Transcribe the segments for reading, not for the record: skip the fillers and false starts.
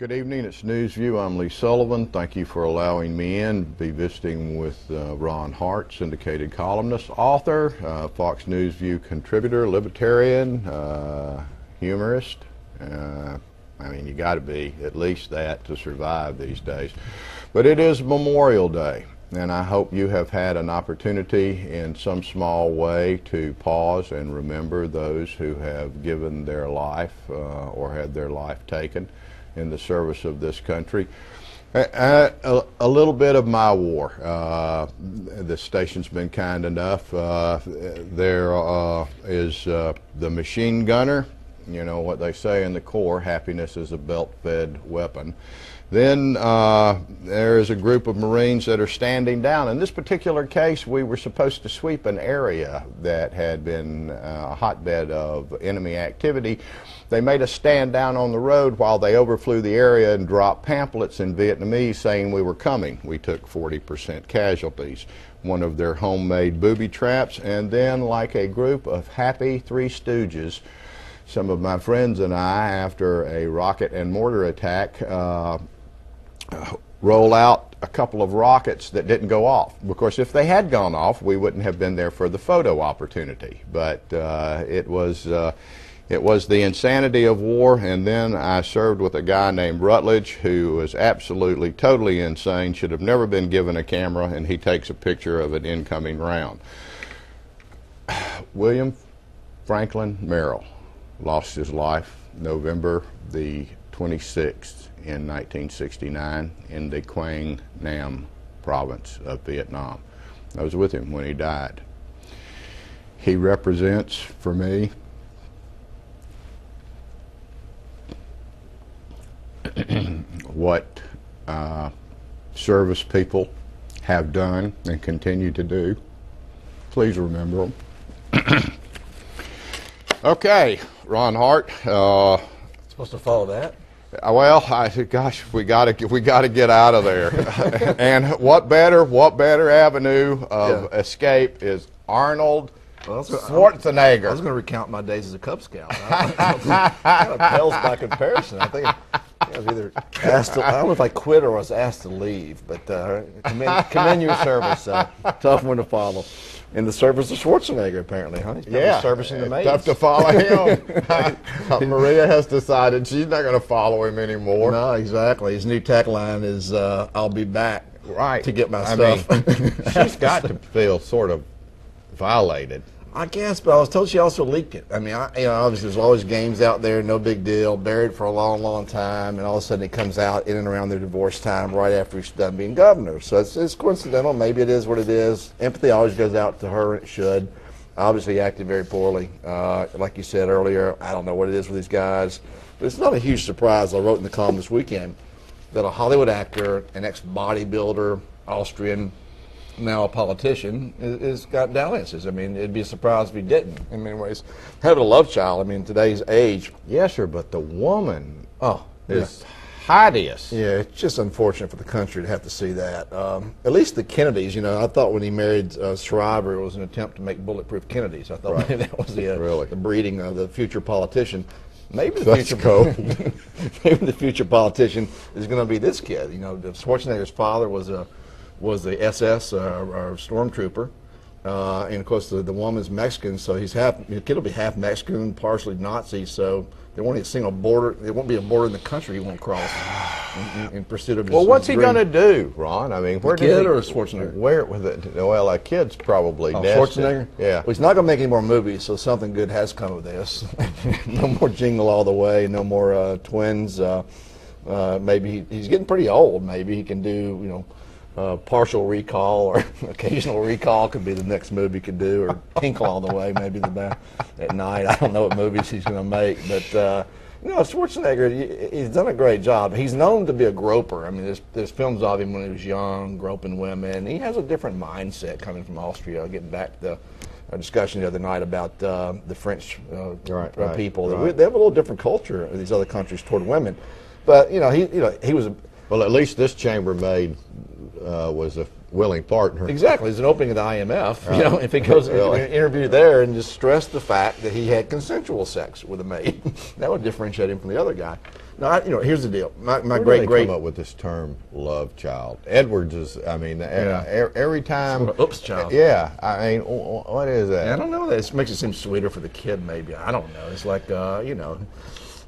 Good evening, it's Newsview. I'm Lee Sullivan. Thank you for allowing me in. Be visiting with Ron Hart, syndicated columnist, author, Fox News View contributor, libertarian, humorist. I mean, you got to be at least that to survive these days. But it is Memorial Day, and I hope you have had an opportunity in some small way to pause and remember those who have given their life or had their life taken in the service of this country. A little bit of my war. The station's been kind enough. There is the machine gunner. You know what they say in the Corps, happiness is a belt-fed weapon. Then there is a group of Marines that are standing down. In this particular case, we were supposed to sweep an area that had been a hotbed of enemy activity. They made us stand down on the road while they overflew the area and dropped pamphlets in Vietnamese saying we were coming. We took 40% casualties, one of their homemade booby traps, and then, like a group of happy Three Stooges, some of my friends and I, after a rocket and mortar attack, roll out a couple of rockets that didn't go off. Of course, if they had gone off, we wouldn't have been there for the photo opportunity. But it was the insanity of war. And then I served with a guy named Rutledge who was absolutely, totally insane, should have never been given a camera, and he takes a picture of an incoming round. William Franklin Merrill lost his life November the 26th in 1969 in the Quang Nam province of Vietnam. I was with him when he died. He represents, for me, what service people have done and continue to do. Please remember them. Okay, Ron Hart. Supposed to follow that? Well, I said, gosh, we got to get out of there. And what better avenue of escape is Arnold Schwarzenegger. I was going to recount my days as a Cub Scout. Kind of pales by comparison. I think I was either asked to, I don't know if I quit or was asked to leave, but commend your service. Tough one to follow. In the service of Schwarzenegger, apparently, huh? He's probably servicing the maids. Tough to follow him. Maria has decided she's not going to follow him anymore. No, exactly. His new tagline is, I'll be back to get my stuff. Mean, she's got to feel sort of violated. I guess, but I was told she also leaked it. I mean, obviously there's always games out there, no big deal, buried for a long, long time, and all of a sudden it comes out in and around their divorce time right after he's done being governor. So it's coincidental. Maybe it is what it is. Empathy always goes out to her, and it should. Obviously acted very poorly. Like you said earlier, I don't know what it is with these guys, but it's not a huge surprise. I wrote in the column this weekend that a Hollywood actor, an ex-bodybuilder, Austrian, now a politician, is got dalliances. I mean, it'd be a surprise if he didn't. In many ways, having a love child. I mean, today's age. Yes, sir, but the woman is hideous. Yeah, it's just unfortunate for the country to have to see that. At least the Kennedys, you know, I thought when he married Shriver, it was an attempt to make bulletproof Kennedys. I thought maybe that was the breeding of the future politician. Maybe the maybe the future politician is going to be this kid. You know, Schwarzenegger's father was the SS or stormtrooper, and of course the woman's Mexican, so the kid will be half Mexican, partially Nazi. So there won't be a single border. There won't be a border in the country he won't cross in pursuit of his. Well, what's he going to do, Ron? I mean, where did kid or Schwarzenegger? Where with it? Well, a kid's probably Schwarzenegger. Yeah. Well, he's not going to make any more movies, so something good has come of this. No more Jingle All the Way. No more Twins. Maybe he's getting pretty old. Maybe he can do Partial Recall or Occasional Recall could be the next movie he could do, or Tinkle All the Way, maybe at night. I don't know what movies he's going to make, but Schwarzenegger, he's done a great job. He's known to be a groper. I mean, there's films of him when he was young, groping women. He has a different mindset coming from Austria. Getting back to our discussion the other night about the French people, they have a little different culture in these other countries toward women. But he was. Well, at least this chambermaid was a willing partner. Exactly. It's an opening at the IMF. If he goes to an interview there and just stress the fact that he had consensual sex with a maid, that would differentiate him from the other guy. No, here's the deal. My Where great did they great come up with this term, love child? Edwards is, I mean, every time. Oops, child. Yeah, I mean, what is that? I don't know. It makes it seem sweeter for the kid, maybe. I don't know. It's like,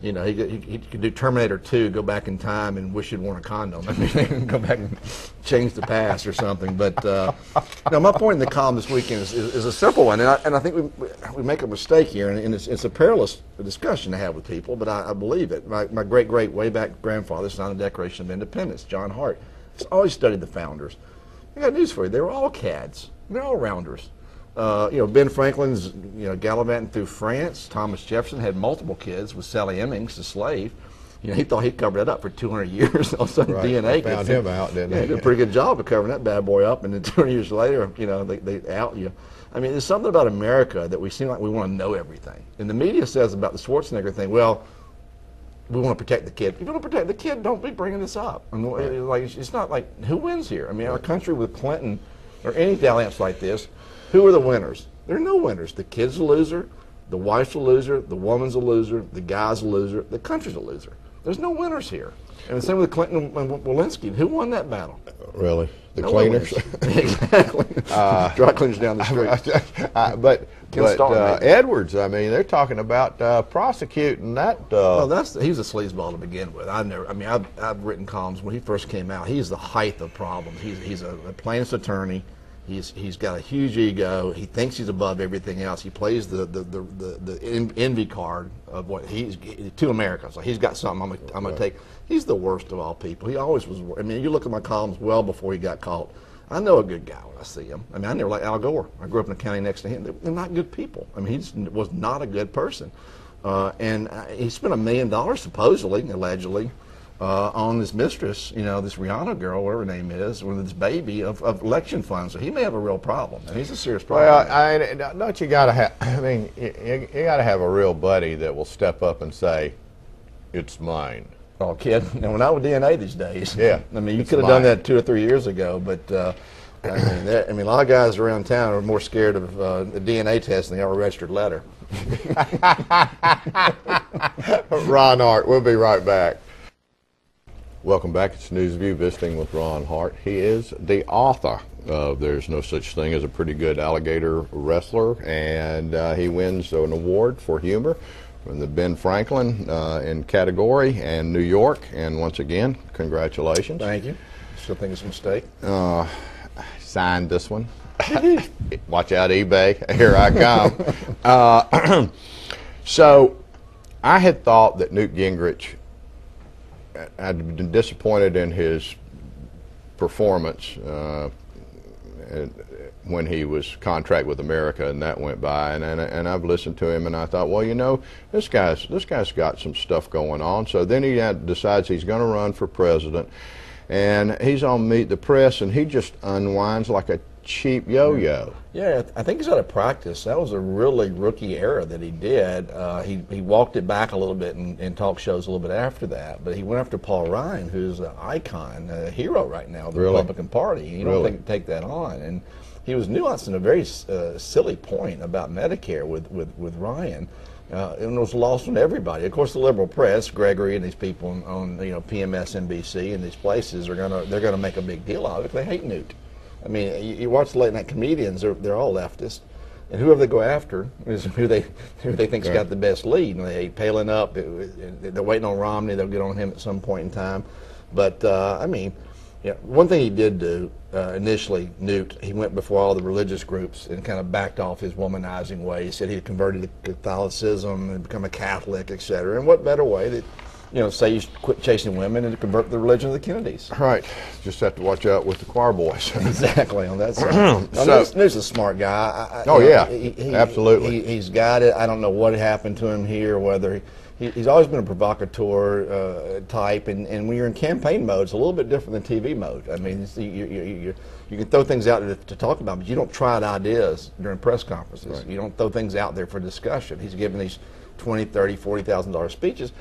he could do Terminator 2, go back in time and wish he'd worn a condom. I mean, go back and change the past or something. But my point in the column this weekend is a simple one, and I think we make a mistake here, and it's a perilous discussion to have with people, but I believe it. My great way back grandfather signed the Declaration of Independence, John Hart. He's always studied the founders. I got news for you. They were all cads. They're all rounders. Ben Franklin's, gallivanting through France. Thomas Jefferson had multiple kids with Sally Hemings, the slave. He thought he'd covered that up for 200 years. All of a sudden, right. DNA found him out, didn't he? Did a pretty good job of covering that bad boy up, and then 200 years later, they out you. I mean, there's something about America that we seem like we want to know everything. And the media says about the Schwarzenegger thing, well, we want to protect the kid. If you want to protect the kid, don't be bringing this up. I mean, it's not like, who wins here? I mean, our country with Clinton or any dalliance like this, who are the winners? There are no winners. The kid's a loser, the wife's a loser, the woman's a loser, the guy's a loser, the country's a loser. There's no winners here. And the same with Clinton and Walensky. Who won that battle? Really? The No cleaners? Exactly. Dry cleaners down the street. But Starr, maybe. Edwards, I mean, they're talking about prosecuting that. Well, he's a sleazeball to begin with. I've written columns when he first came out. He's the height of problems. He's a plaintiff's attorney. He's got a huge ego. He thinks he's above everything else. He plays the envy card of what he's to America. So he's got something I'm going to take. He's the worst of all people. He always was. I mean, you look at my columns well before he got caught. I know a good guy when I see him. I mean, I never liked Al Gore. I grew up in the county next to him. They're not good people. I mean, he just was not a good person. And he spent $1 million, supposedly, allegedly, on this mistress, this Rihanna girl, whatever her name is, with this baby of election funds. So he may have a real problem, and he's a serious problem. Well, don't you got to have? I mean, you got to have a real buddy that will step up and say, "It's mine." Oh, kid! And we're not with DNA these days. Yeah, I mean, you could have done that 2 or 3 years ago, but a lot of guys around town are more scared of the DNA test than they are a registered letter. Ron Hart, we'll be right back. Welcome back. It's News View, visiting with Ron Hart. He is the author of There's No Such Thing as a Pretty Good Alligator Wrestler, and he wins an award for humor from the Ben Franklin in category and New York. And once again, congratulations. Thank you. Still think it's a mistake. Signed this one. Watch out, eBay. Here I come. So I had thought that Newt Gingrich, I'd been disappointed in his performance when he was contract with America, and that went by, and I've listened to him, and I thought, well, this guy's got some stuff going on. So then he decides he's going to run for president, and he's on Meet the Press, and he just unwinds like a cheap yo-yo. Yeah, I think he's out of practice. That was a really rookie error that he did. He walked it back a little bit in talk shows a little bit after that, but he went after Paul Ryan, who's an icon, a hero right now of the Republican Party. You don't take that on. And he was nuanced in a very silly point about Medicare with Ryan. And it was lost on everybody. Of course, the liberal press, Gregory and these people on PMS, NBC, and these places they're gonna make a big deal out of it. They hate Newt. I mean, you watch the late night comedians; they're all leftist, and whoever they go after is who they think's got the best lead. And they hate Palin up. They're waiting on Romney. They'll get on him at some point in time. But one thing he did do initially, Newt, he went before all the religious groups and kind of backed off his womanizing way. He said he had converted to Catholicism and become a Catholic, etc. And what better way that say you quit chasing women and to convert to the religion of the Kennedys. Right. Just have to watch out with the choir boys. Exactly, on that side. Newt's a smart guy. Absolutely. He's got it. I don't know what happened to him here, whether he's always been a provocateur type, and when you're in campaign mode, it's a little bit different than TV mode. I mean, you can throw things out to talk about, but you don't try out ideas during press conferences. Right. You don't throw things out there for discussion. He's giving these $20,000, $30,000, $40,000 speeches.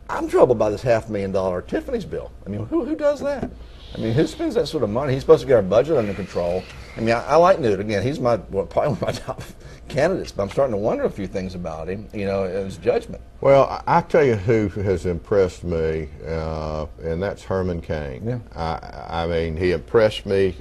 I'm troubled by this $500,000 Tiffany's bill. I mean, who does that? I mean, who spends that sort of money? He's supposed to get our budget under control. I mean, I like Newt. Again, he's probably one of my top candidates, but I'm starting to wonder a few things about him, his judgment. Well, I tell you who has impressed me, and that's Herman Cain. Yeah. I mean, he impressed me.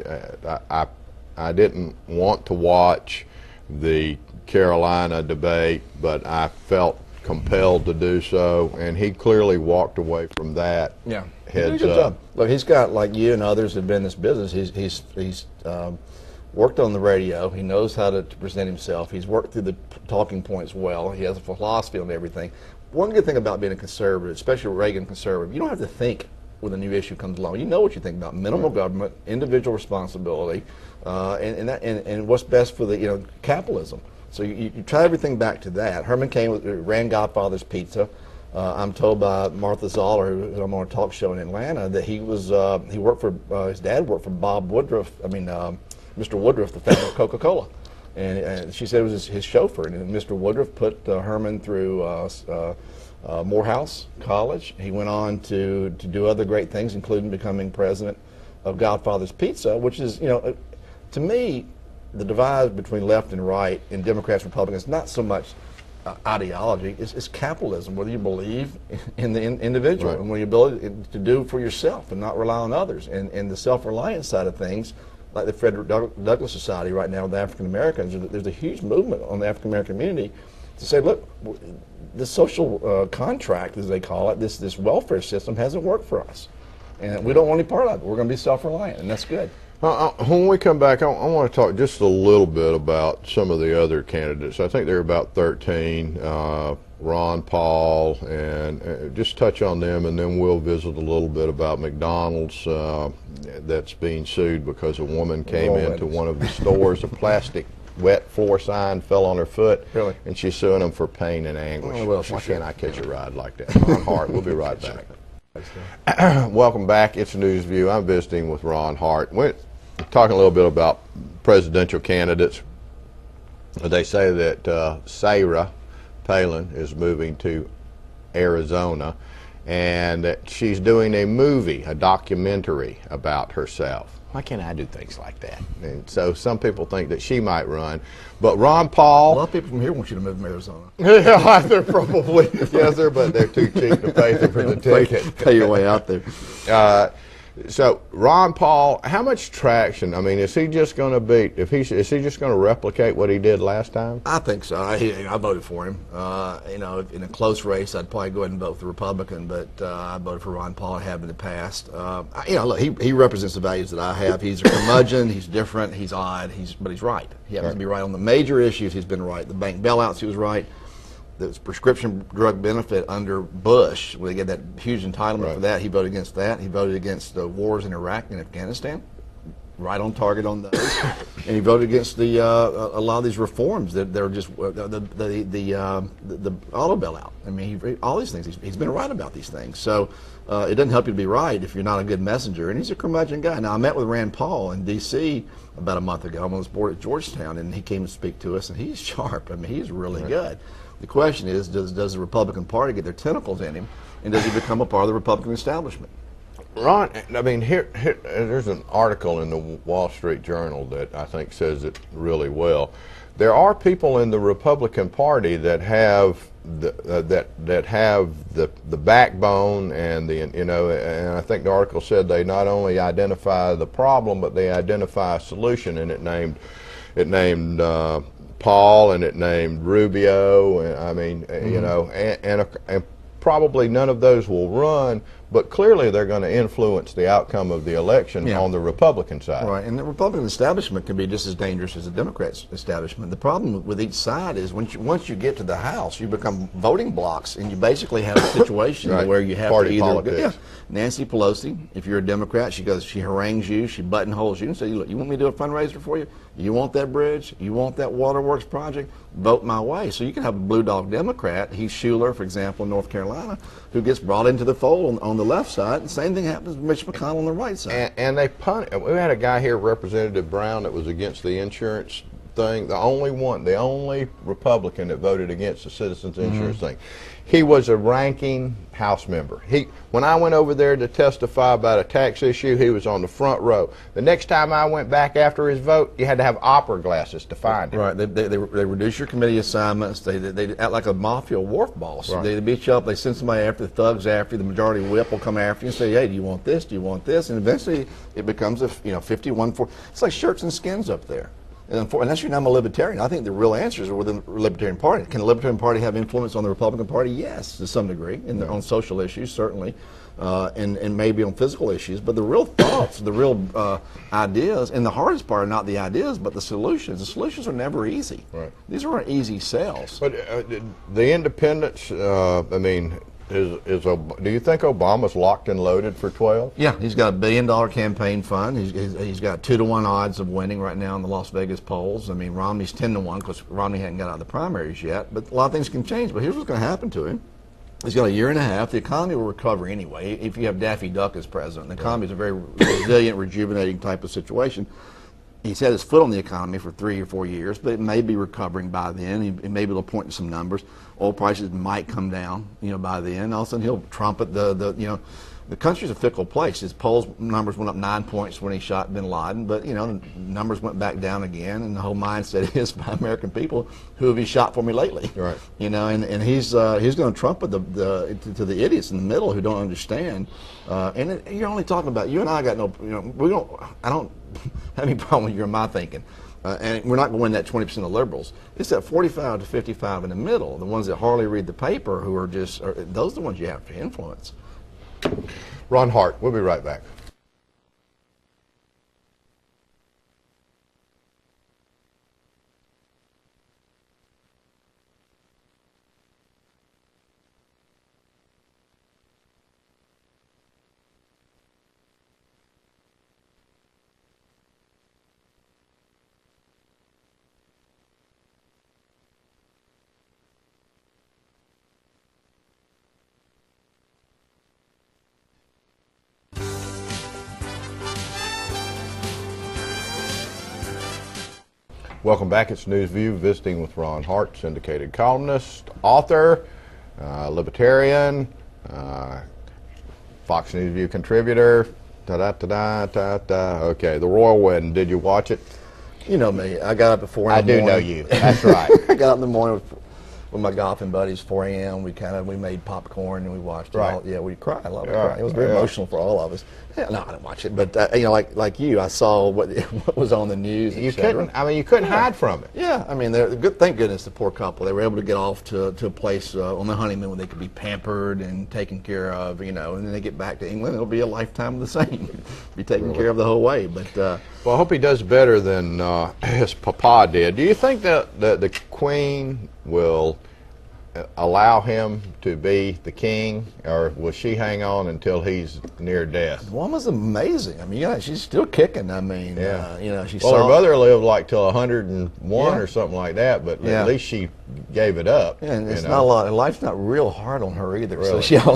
I didn't want to watch the Carolina debate, but I felt compelled to do so, and he clearly walked away from that. Yeah, heads good up. job. Look, he's got, like you and others have been in this business. He's worked on the radio. He knows how to present himself. He's worked through the talking points well. He has a philosophy on everything. One good thing about being a conservative, especially a Reagan conservative, you don't have to think when a new issue comes along. You know what you think about minimal government, individual responsibility, and what's best for the capitalism. So you try everything back to that. Herman Cain ran Godfather's Pizza. I'm told by Martha Zoller, who I'm on a talk show in Atlanta, that he worked for his dad worked for Bob Woodruff. Mr. Woodruff, the founder of Coca-Cola, and she said it was his chauffeur. And Mr. Woodruff put Herman through Morehouse College. He went on to do other great things, including becoming president of Godfather's Pizza, which is, to me, the divide between left and right in Democrats and Republicans is not so much ideology, it's capitalism, whether you believe in the individual and when you ability to do for yourself and not rely on others. And the self-reliance side of things, like the Frederick Douglass Society right now with the African Americans, there's a huge movement on the African American community to say, look, the social contract, as they call it, this welfare system hasn't worked for us. And we don't want any part of it. We're going to be self-reliant, and that's good. When we come back, I want to talk just a little bit about some of the other candidates. I think there are about 13, Ron Paul, and just touch on them, and then we'll visit a little bit about McDonald's that's being sued because a woman came into one of the stores, a plastic wet floor sign fell on her foot, and she's suing them for pain and anguish. Why can't I catch a ride like that? Ron Hart, we'll be right back. Welcome back. It's News View. I'm visiting with Ron Hart. We're talking a little bit about presidential candidates. They say that Sarah Palin is moving to Arizona and that she's doing a movie, a documentary about herself. Why can't I do things like that? And so some people think that she might run. But Ron Paul... A lot of people from here want you to move to Arizona. Yeah, they're probably, yes, sir, but they're too cheap to pay for the ticket. Pay your way out there. So Ron Paul, how much traction? I mean, is he just going to beat? Is he just going to replicate what he did last time? I think so. I voted for him. In a close race, I'd probably go ahead and vote for the Republican, but I voted for Ron Paul. I have in the past. Look, he represents the values that I have. He's a curmudgeon. He's different. He's odd. But he's right. He happens to be right on the major issues. He's been right. The bank bailouts, he was right. The prescription drug benefit under Bush, where they get that huge entitlement for that, he voted against that. He voted against the wars in Iraq and Afghanistan, right on target on those. And he voted against a lot of these reforms that they're just the auto bailout. I mean, all these things. He's been right about these things. So it doesn't help you to be right if you're not a good messenger. And he's a curmudgeon guy. Now, I met with Rand Paul in D.C. about a month ago. I'm on his board at Georgetown, and he came to speak to us, and he's sharp. I mean, he's really good. The question is, does the Republican Party get their tentacles in him, and does he become a part of the Republican establishment? Ron, I mean, here there's an article in the Wall Street Journal that I think says it really well. There are people in the Republican Party that have that have the backbone and and I think the article said they not only identify the problem, but they identify a solution, and it named Paul, and it named Rubio, and I mean, and probably none of those will run, but clearly they're going to influence the outcome of the election on the Republican side. Right, and the Republican establishment can be just as dangerous as the Democrats' establishment. The problem with each side is once you get to the House, you become voting blocks, and you basically have a situation where you have Party to either politics. Nancy Pelosi, if you're a Democrat, she harangues you, she buttonholes you, and says, "Look, you want me to do a fundraiser for you? You want that bridge? You want that waterworks project? Vote my way." So you can have a blue dog Democrat, Heath Shuler, for example, in North Carolina, who gets brought into the fold on the left side. The same thing happens with Mitch McConnell on the right side. And they we had a guy here, Representative Brown, that was against the insurance thing, the only Republican that voted against the Citizens Insurance thing. He was a ranking House member. When I went over there to testify about a tax issue, he was on the front row. The next time I went back after his vote, you had to have opera glasses to find him. Right. They reduce your committee assignments. They act like a mafia wharf boss. Right. They beat you up. They send somebody after the thugs after you. The majority whip will come after you and say, "Hey, do you want this? Do you want this?" And eventually, it becomes a 51-4. It's like shirts and skins up there. And unless you're not a libertarian, I think the real answers are within the Libertarian Party. Can the Libertarian Party have influence on the Republican Party? Yes, to some degree, on social issues, certainly, and maybe on physical issues. But the real thoughts, the real ideas, and the hardest part are not the ideas, but the solutions. The solutions are never easy. Right. These aren't easy sales. But the independents, do you think Obama's locked and loaded for 12? Yeah, he's got $1 billion campaign fund. He's got 2-to-1 odds of winning right now in the Las Vegas polls. I mean, Romney's 10-to-1 because Romney hadn't got out of the primaries yet. But a lot of things can change. But here's what's going to happen to him. He's got a year and a half. The economy will recover anyway if you have Daffy Duck as president. The economy is a very resilient, rejuvenating type of situation. He's had his foot on the economy for 3 or 4 years, but it may be recovering by then. He may be able to point to some numbers. Oil prices might come down, by then. All of a sudden, he'll trumpet the country's a fickle place. His polls numbers went up 9 points when he shot bin Laden, but numbers went back down again, and the whole mindset is by American people, who have he shot for me lately? Right. And he's going to trumpet to the idiots in the middle who don't understand. You're only talking about you and I got no. I don't have any problem with your and my thinking. And we're not going to win that 20% of liberals. It's that 45 to 55 in the middle, the ones that hardly read the paper, who are those are the ones you have to influence. Ron Hart, we'll be right back. Welcome back. It's News View, visiting with Ron Hart, syndicated columnist, author, libertarian, Fox News View contributor. Okay, the royal wedding. Did you watch it? You know me. I got up at 4 I in the morning. do know you. That's right. I got up in the morning with my golfing buddies, 4 a.m. We made popcorn and we watched it. Right. All. Yeah, we cried. A lot of crying. It was very emotional for all of us. Yeah, no, I didn't watch it, but like you, I saw what was on the news. You couldn't hide from it. Yeah, I mean, thank goodness the poor couple. They were able to get off to a place on the honeymoon where they could be pampered and taken care of, and then they get back to England. It'll be a lifetime of the same. Be taken care of the whole way. But well, I hope he does better than his papa did. Do you think that the Queen will allow him to be the king, or will she hang on until he's near death? The woman's amazing. I mean, she's still kicking. I mean, she's. Well, her mother lived like till 101 or something like that, but at least she gave it up. Yeah, and it's not a lot. Life's not real hard on her either, so she'll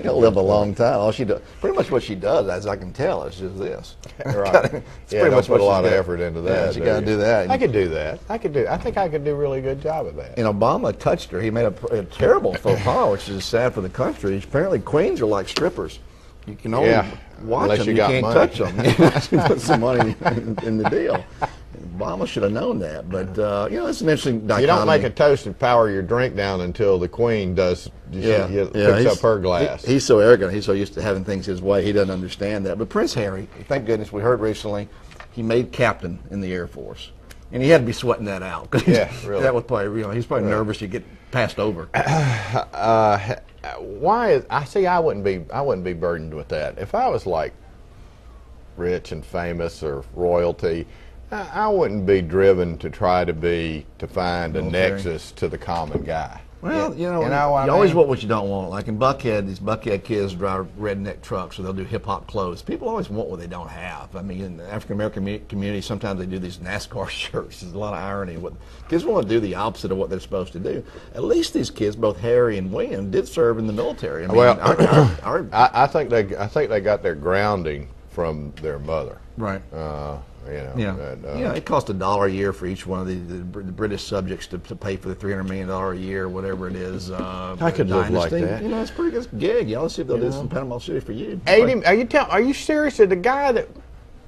live a long time. All she does, pretty much what she does, as I can tell, is just this. Right. It's pretty much put a lot of effort into that. Yeah, she got to do that. I could do that. I think I could do a really good job of that. And Obama touched her. He made a terrible faux pas, which is sad for the country. Apparently, queens are like strippers. You can only watch unless them. You can't money. touch them. You have to put some money in the deal. Obama should have known that, but it's an interesting dichotomy. You don't make a toast and power your drink down until the Queen does. Picks up her glass. He's so arrogant. He's so used to having things his way. He doesn't understand that. But Prince Harry, thank goodness, we heard recently, he made captain in the Air Force, and he had to be sweating that out. Yeah, really. That was probably he's probably nervous to get passed over. Why? I wouldn't be burdened with that. If I was like rich and famous or royalty, I wouldn't be driven to try to find a nexus to the common guy. Well, you always want what you don't want. Like in Buckhead, these Buckhead kids drive redneck trucks, so they'll do hip-hop clothes. People always want what they don't have. I mean, in the African-American community, sometimes they do these NASCAR shirts. There's a lot of irony. Kids want to do the opposite of what they're supposed to do. At least these kids, both Harry and William, did serve in the military. I mean, I think they got their grounding from their mother. Right. Yeah, it costs $1 a year for each one of the British subjects to pay for the $300 million a year, whatever it is. I could live like that. It's a pretty good gig. Y'all see if they'll do this in Panama City for you. 80? Are you serious? Did the guy that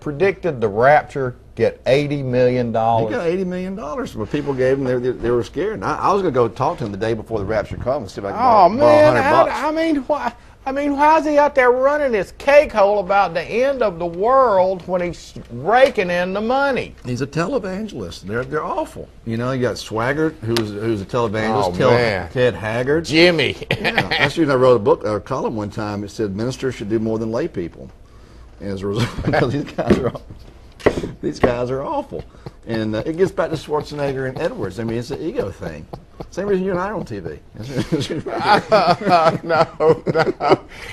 predicted the rapture get $80 million? He got $80 million. What people gave him, they were scared. I was going to go talk to him the day before the rapture comes and see if I can borrow $100. I mean, why is he out there running his cake hole about the end of the world when he's raking in the money? He's a televangelist. They're awful. You got Swaggart, who's a televangelist. Ted Haggard. Jimmy. Yeah, that's the reason I wrote a column one time. It said ministers should do more than lay people. And as a result, because these guys are awful. And it gets back to Schwarzenegger and Edwards. I mean, it's an ego thing. Same reason you and I are on TV. No.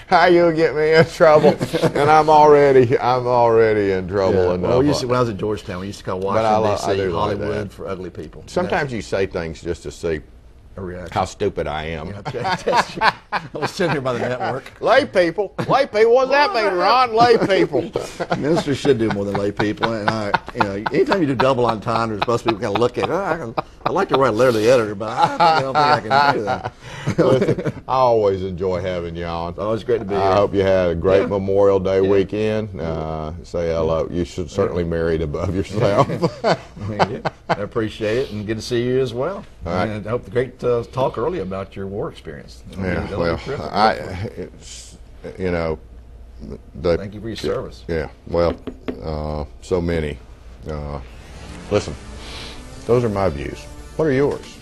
How you get me in trouble? And I'm already in trouble enough. Well, when I was at Georgetown, we used to call Washington, D.C. Hollywood for ugly people. Sometimes you say things just to see a reaction. How stupid I am. I was sitting here by the network. Lay people. What does that mean, Ron? Lay people. Ministers should do more than lay people. And anytime you do double entendres, most people kind of look at it. I'd like to write a letter to the editor, but I don't think I can do that. Listen, I always enjoy having you on. Oh, it's great to be here. I hope you had a great Memorial Day weekend. Say hello. You should certainly marry it above yourself. I appreciate it, and good to see you as well. All right. And I hope the great talk earlier about your war experience. Yeah, well, thank you for your service. Yeah, well, so many. Listen, those are my views. What are yours?